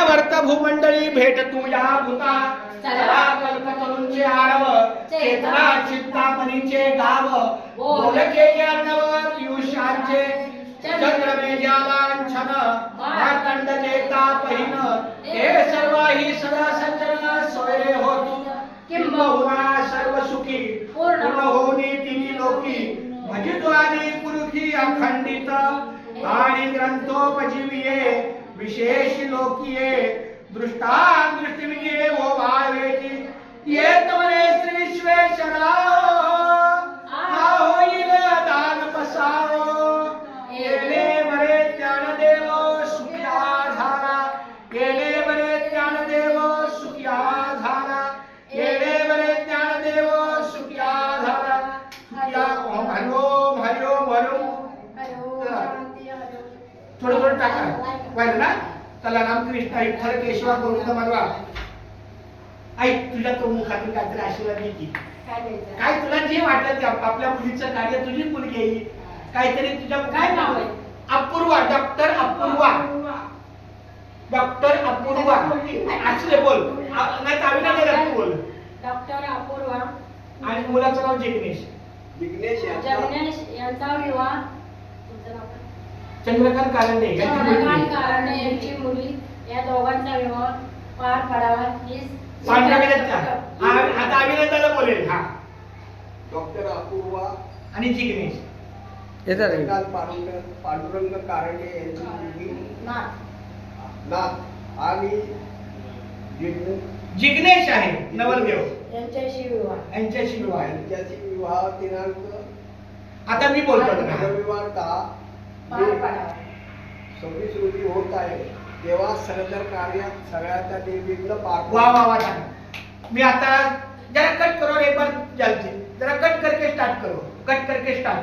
वर्त भूमंडळी भेट तू या भूता चला कल्पतरूंचे आरव चेतना चिंतामणीचे गाव बोलके अर्णव पियुषांचे चंद्रमेजालांछन मार्तंडचे तापहीन हे सर्वाही सदा संचलन सोयरे होती किंबहुना सर्व सुखी पूर्ण होनी तिनी लोकी भजिद्वानी पुरुषी अखंडित आणि ग्रंथोपजीविये विशेष लोकीये दृष्टांदृष्टिविजये वो वाळवेची येत म्हणे श्री विश्वेश्वरा हा होईल दान पसारो येणे बरे ज्ञानदेव सुख्या झाला येणे बरे ज्ञानदेव सुख्या झाला येणे बरे ज्ञानदेव सुख्या झाला सुख्या ओम हरिओम हरिओम हरिओम थोडं थोडं टाका पाहिलं ना चला रामकृष्ण विठ्ठल केशवा गोविंद माधवा ऐक तुझ्या तो मुखातून काहीतरी आशीर्वाद घे की काय तुला जे वाटत आपल्या मुलीचं कार्य तुझी मुलगी येईल काहीतरी तुझ्या काय नाव आहे अपूर्वा डॉक्टर अपूर्वा डॉक्टर अपूर्वा असले बोल नाही तामिळा नाही बोल डॉक्टर अपूर्वा आणि मुलाचं नाव जिग्नेश विघ्नेश जगनेश यांचा विवाह चंद्रकांत कारंडे चंद्रकांत कारंडे यांची मुली या दोघांचा विवाह पार पडावा ही आता अभिनेताला बोलेल हा डॉक्टर अपूर्वा आणि जिग्नेश चंद्रकांत पांडुरंग कारंडे यांची मुलगी नाथ आणि जिग्नेश आहे नवरदेव यांच्याशी विवाह यांच्याशी विवाह आहे. यांच्याची विवाह दिनांक आता मी बोलतो ना. रविवार पार पडावा 26 रोजी होत आहे तेव्हा सदर कार्य सगळ्याचा निर्विघ्न पार वाह वाह वाह मी आता जरा कट करो एक बार जल्दी जरा कट करके स्टार्ट करो कट करके स्टार्ट